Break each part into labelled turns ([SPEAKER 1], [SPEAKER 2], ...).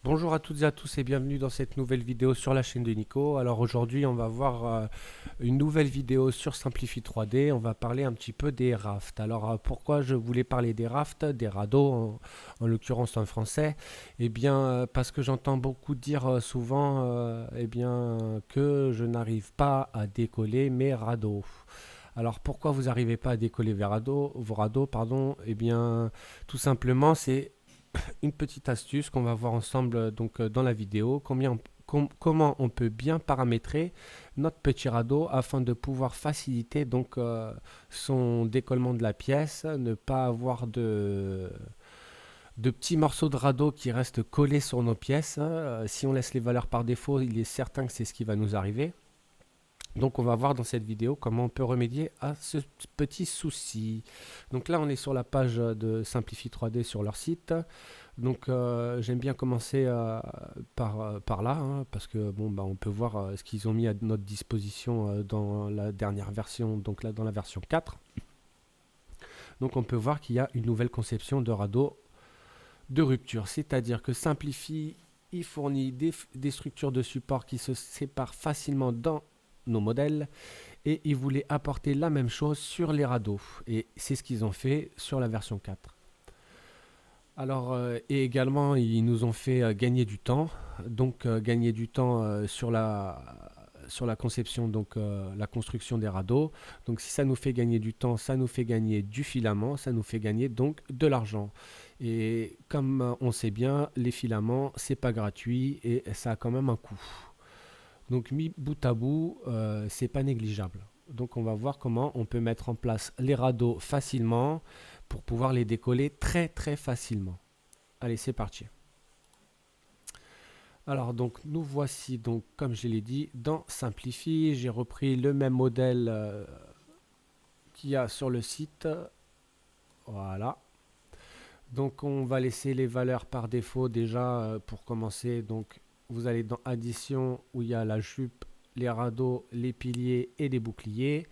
[SPEAKER 1] Bonjour à toutes et à tous et bienvenue dans cette nouvelle vidéo sur la chaîne de Nico. Alors aujourd'hui on va voir une nouvelle vidéo sur Simplify 3D. On va parler un petit peu des rafts. Alors pourquoi je voulais parler des rafts, des radeaux en l'occurrence en français? Eh bien parce que j'entends beaucoup dire souvent eh bien, que je n'arrive pas à décoller mes radeaux. Alors pourquoi vous n'arrivez pas à décoller vos radeaux, pardon? Eh bien tout simplement c'est une petite astuce qu'on va voir ensemble dans la vidéo, comment on peut bien paramétrer notre petit radeau afin de pouvoir faciliter son décollement de la pièce, ne pas avoir de petits morceaux de radeau qui restent collés sur nos pièces, hein. Si on laisse les valeurs par défaut, il est certain que c'est ce qui va nous arriver. Donc on va voir dans cette vidéo comment on peut remédier à ce petit souci. Donc là on est sur la page de Simplify 3D sur leur site. J'aime bien commencer par là, hein, parce que bon, bah, on peut voir ce qu'ils ont mis à notre disposition dans la dernière version, donc là dans la version 4. Donc on peut voir qu'il y a une nouvelle conception de radeau de rupture, c'est-à-dire que Simplify il fournit des structures de support qui se séparent facilement dans nos modèles et ils voulaient apporter la même chose sur les radeaux et c'est ce qu'ils ont fait sur la version 4. Alors, et également, ils nous ont fait gagner du temps, gagner du temps sur la conception, la construction des radeaux. Donc, si ça nous fait gagner du temps, ça nous fait gagner du filament, ça nous fait gagner donc de l'argent. Et comme on sait bien, les filaments, c'est pas gratuit et ça a quand même un coût. Donc, mis bout à bout, c'est pas négligeable. Donc, on va voir comment on peut mettre en place les radeaux facilement pour pouvoir les décoller très très facilement. Allez, c'est parti. Alors donc nous voici donc comme je l'ai dit dans Simplify, j'ai repris le même modèle qu'il y a sur le site. Voilà. Donc on va laisser les valeurs par défaut déjà pour commencer. Donc vous allez dans addition où il y a la jupe, les radeaux, les piliers et les boucliers.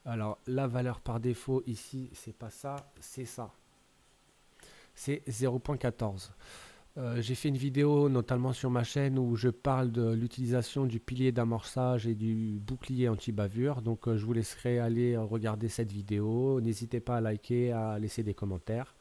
[SPEAKER 1] Alors la valeur par défaut ici, c'est pas ça, c'est ça. C'est 0.14. J'ai fait une vidéo notamment sur ma chaîne où je parle de l'utilisation du pilier d'amorçage et du bouclier anti-bavure. Donc je vous laisserai aller regarder cette vidéo. N'hésitez pas à liker, à laisser des commentaires.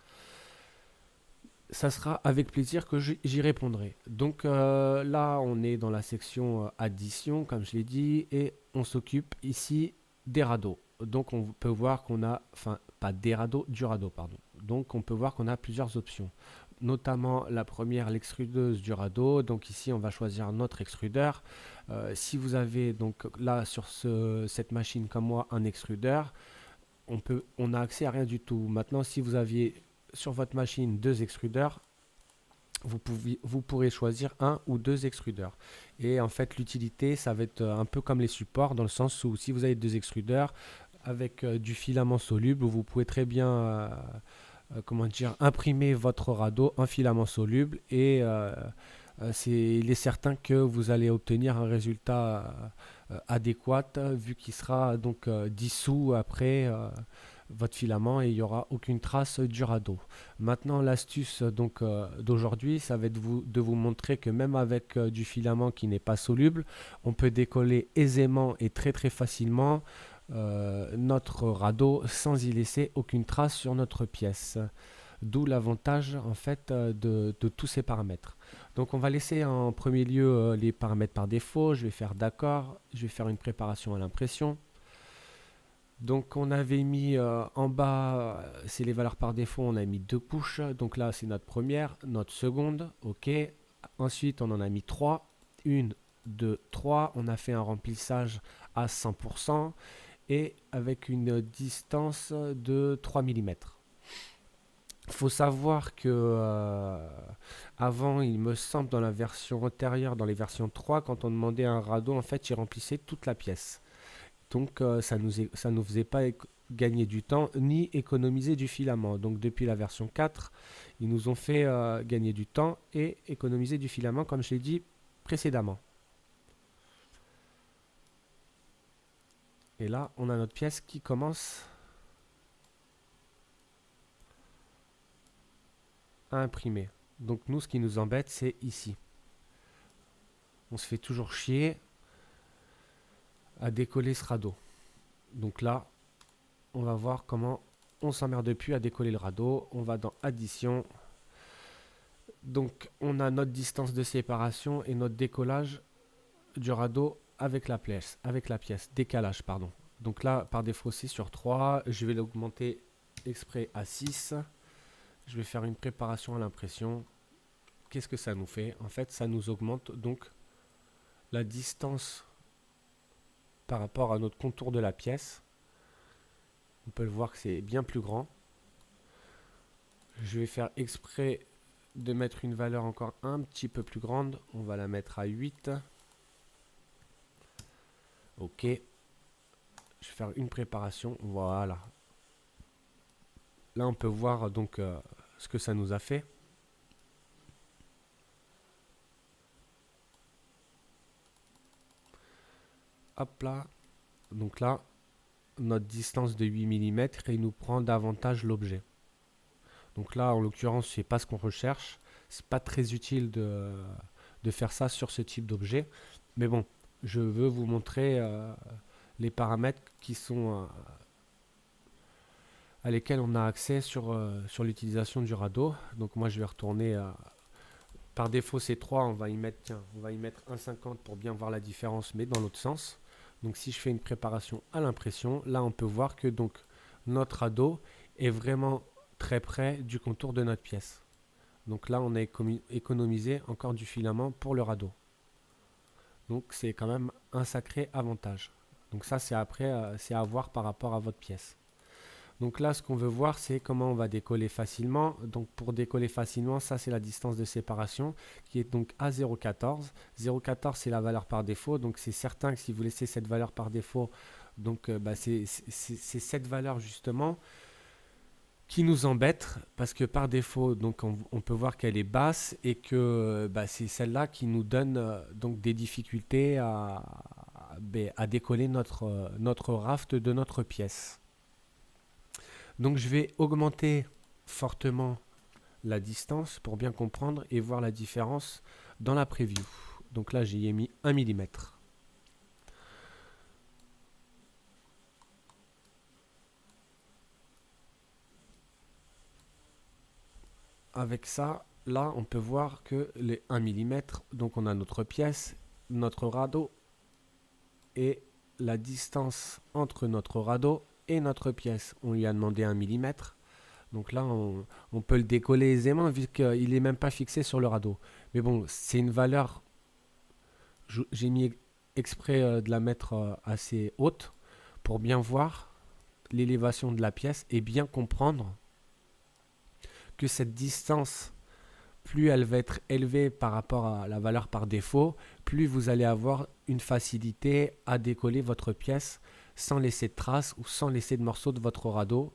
[SPEAKER 1] Ça sera avec plaisir que j'y répondrai. Donc là, on est dans la section addition, comme je l'ai dit, et on s'occupe ici des radeaux. Donc on peut voir qu'on a, enfin pas des radeaux, du radeau, pardon. Donc on peut voir qu'on a plusieurs options, notamment la première, l'extrudeuse du radeau. Donc ici, on va choisir notre extrudeur. Si vous avez donc là sur cette machine comme moi un extrudeur, on a accès à rien du tout. Maintenant, si vous aviez sur votre machine deux extrudeurs, vous pourrez choisir un ou deux extrudeurs. Et en fait, l'utilité, ça va être un peu comme les supports, dans le sens où si vous avez deux extrudeurs avec du filament soluble, vous pouvez très bien comment dire, imprimer votre radeau en filament soluble et il est certain que vous allez obtenir un résultat adéquat vu qu'il sera dissous après votre filament et il n'y aura aucune trace du radeau. Maintenant, l'astuce d'aujourd'hui, ça va être de vous montrer que même avec du filament qui n'est pas soluble, on peut décoller aisément et très très facilement notre radeau sans y laisser aucune trace sur notre pièce. D'où l'avantage en fait de tous ces paramètres. Donc on va laisser en premier lieu les paramètres par défaut. Je vais faire d'accord, je vais faire une préparation à l'impression. Donc on avait mis en bas, c'est les valeurs par défaut, on a mis deux couches. Donc là c'est notre première, notre seconde, ok. Ensuite on en a mis trois, une, deux, trois. On a fait un remplissage à 100% et avec une distance de 3 mm. Il faut savoir que avant, il me semble, dans la version antérieure, dans les versions 3, quand on demandait un radeau, en fait, il remplissait toute la pièce. Donc, ça nous faisait pas gagner du temps ni économiser du filament. Donc, depuis la version 4, ils nous ont fait gagner du temps et économiser du filament, comme je l'ai dit précédemment. Et là, on a notre pièce qui commence à imprimer. Donc nous, ce qui nous embête, c'est ici. on se fait toujours chier à décoller ce radeau. Donc là, on va voir comment on s'emmerde plus à décoller le radeau. On va dans addition. Donc on a notre distance de séparation et notre décollage du radeau avec la pièce, décalage pardon. Donc là, par défaut, c'est sur 3. Je vais l'augmenter exprès à 6. Je vais faire une préparation à l'impression. Qu'est-ce que ça nous fait? En fait, ça nous augmente donc la distance par rapport à notre contour de la pièce. On peut le voir que c'est bien plus grand. Je vais faire exprès de mettre une valeur encore un petit peu plus grande. On va la mettre à 8. Ok. Je vais faire une préparation. Voilà. Là, on peut voir donc ce que ça nous a fait. Hop là. Donc là, notre distance de 8 mm et il nous prend davantage l'objet. Donc là, en l'occurrence, c'est pas ce qu'on recherche. C'est pas très utile de faire ça sur ce type d'objet. Mais bon, je veux vous montrer les paramètres qui sont à lesquels on a accès sur l'utilisation du radeau. Donc moi, je vais retourner par défaut, c'est 3. On va y mettre, tiens, on va y mettre 1,50 pour bien voir la différence, mais dans l'autre sens. Donc si je fais une préparation à l'impression, là, on peut voir que donc notre radeau est vraiment très près du contour de notre pièce. Donc là, on a économisé encore du filament pour le radeau. Donc c'est quand même un sacré avantage. Donc ça, c'est après, c'est à voir par rapport à votre pièce. Donc là, ce qu'on veut voir, c'est comment on va décoller facilement. Donc pour décoller facilement, ça c'est la distance de séparation qui est donc à 0,14. 0,14 c'est la valeur par défaut. Donc c'est certain que si vous laissez cette valeur par défaut, donc c'est cette valeur justement qui nous embête parce que par défaut, donc on peut voir qu'elle est basse et que c'est celle-là qui nous donne donc des difficultés à décoller notre raft de notre pièce. Donc je vais augmenter fortement la distance pour bien comprendre et voir la différence dans la preview. Donc là, j'y ai mis 1 mm. Avec ça, là, on peut voir que les 1 mm, donc on a notre pièce, notre radeau et la distance entre notre radeau et notre pièce. On lui a demandé 1 mm. Donc là, on peut le décoller aisément vu qu'il n'est même pas fixé sur le radeau. Mais bon, c'est une valeur, j'ai mis exprès de la mettre assez haute pour bien voir l'élévation de la pièce et bien comprendre que cette distance, plus elle va être élevée par rapport à la valeur par défaut, plus vous allez avoir une facilité à décoller votre pièce sans laisser de traces ou sans laisser de morceaux de votre radeau.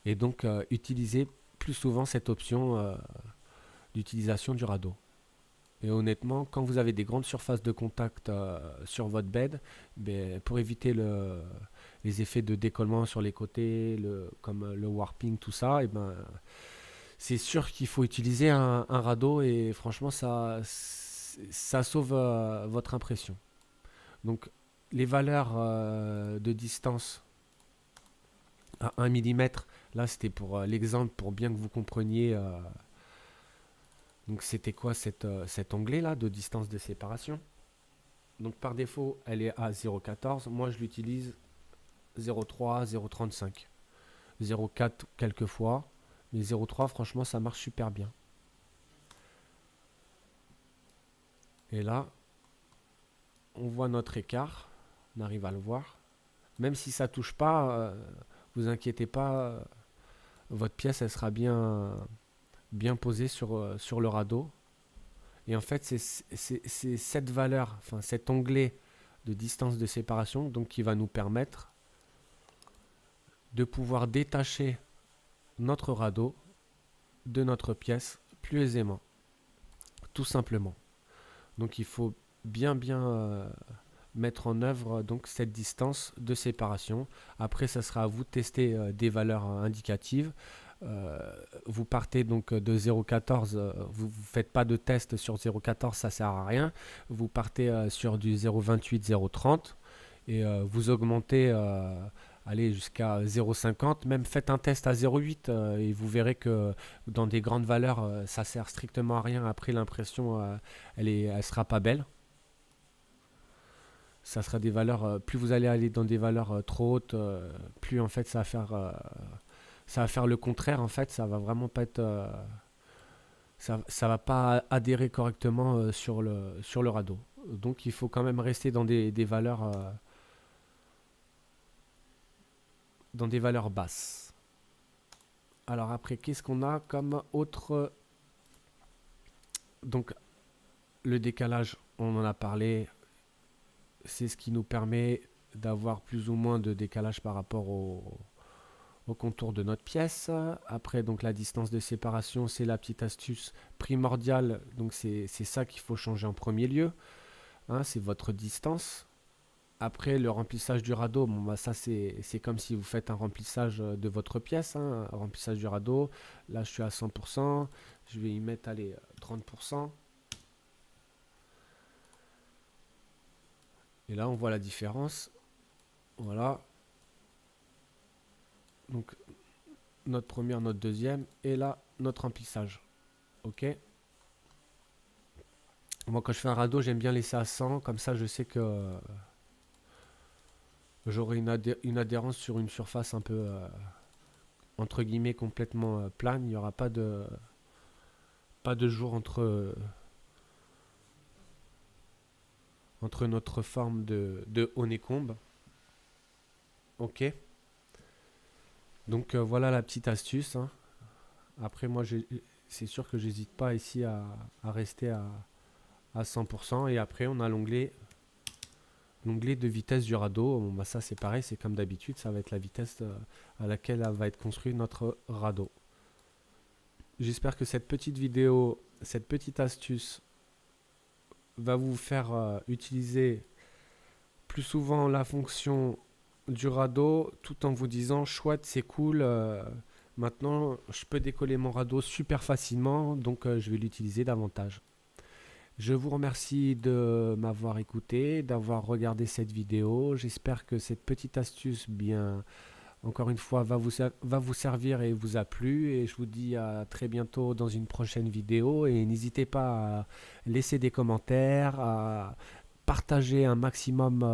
[SPEAKER 1] Et donc utiliser plus souvent cette option d'utilisation du radeau. Et honnêtement, quand vous avez des grandes surfaces de contact sur votre bed, pour éviter les effets de décollement sur les côtés, comme le warping, tout ça, c'est sûr qu'il faut utiliser un radeau et franchement, ça sauve votre impression. Donc, les valeurs de distance à 1 mm, là c'était pour l'exemple, pour bien que vous compreniez. Donc c'était quoi cet onglet là de distance de séparation. Donc par défaut elle est à 0,14. Moi je l'utilise 0,3, 0,35. 0,4 quelquefois. Mais 0,3 franchement ça marche super bien. Et là on voit notre écart. On arrive à le voir. Même si ça touche pas, vous inquiétez pas, votre pièce elle sera bien posée sur le radeau. Et en fait, c'est cette valeur, enfin cet onglet de distance de séparation donc, qui va nous permettre de pouvoir détacher notre radeau de notre pièce plus aisément, tout simplement. Donc il faut bien mettre en œuvre donc cette distance de séparation. Après, ça sera à vous de tester des valeurs indicatives. Vous partez donc de 0,14, vous ne faites pas de test sur 0,14, ça sert à rien. Vous partez sur du 0,28, 0,30 et vous augmentez allez jusqu'à 0,50. Même faites un test à 0,8 et vous verrez que dans des grandes valeurs, ça sert strictement à rien. Après, l'impression, elle sera pas belle. Ça sera des valeurs, plus vous allez aller dans des valeurs trop hautes, plus en fait ça va faire le contraire. En fait, ça va vraiment pas être, ça va pas adhérer correctement sur le radeau. Donc il faut quand même rester dans des valeurs basses. Alors après, qu'est-ce qu'on a comme autre? Donc le décalage, on en a parlé, c'est ce qui nous permet d'avoir plus ou moins de décalage par rapport au contour de notre pièce. Après, donc la distance de séparation, c'est la petite astuce primordiale. Donc c'est ça qu'il faut changer en premier lieu. Hein, c'est votre distance. Après, le remplissage du radeau, bon, bah, ça c'est comme si vous faites un remplissage de votre pièce, hein, un remplissage du radeau. Là, je suis à 100%. Je vais y mettre, allez, 30%. Et là, on voit la différence. Voilà. Donc, notre première, notre deuxième. Et là, notre remplissage. OK. Moi, quand je fais un radeau, j'aime bien laisser à 100. Comme ça, je sais que j'aurai une adhérence sur une surface un peu, entre guillemets, complètement plane. Il n'y aura pas de jour entre notre forme de honeycomb. Ok. Donc voilà la petite astuce, hein. Après, moi, c'est sûr que j'hésite pas ici à rester à 100%. Et après, on a l'onglet de vitesse du radeau. Bon, bah, ça, c'est pareil, c'est comme d'habitude. Ça va être la vitesse à laquelle va être construit notre radeau. J'espère que cette petite vidéo, cette petite astuce va vous faire utiliser plus souvent la fonction du radeau tout en vous disant chouette, c'est cool, maintenant je peux décoller mon radeau super facilement, donc je vais l'utiliser davantage. Je vous remercie de m'avoir écouté, d'avoir regardé cette vidéo. J'espère que cette petite astuce, bien encore une fois, va vous servir et vous a plu. Et je vous dis à très bientôt dans une prochaine vidéo. Et n'hésitez pas à laisser des commentaires, à partager un maximum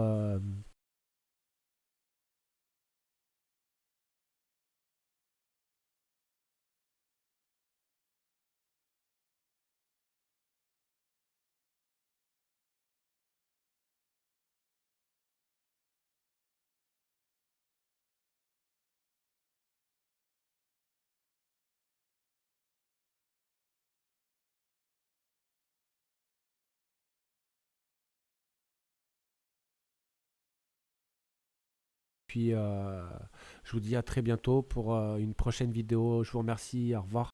[SPEAKER 1] puis je vous dis à très bientôt pour une prochaine vidéo. Je vous remercie. Au revoir.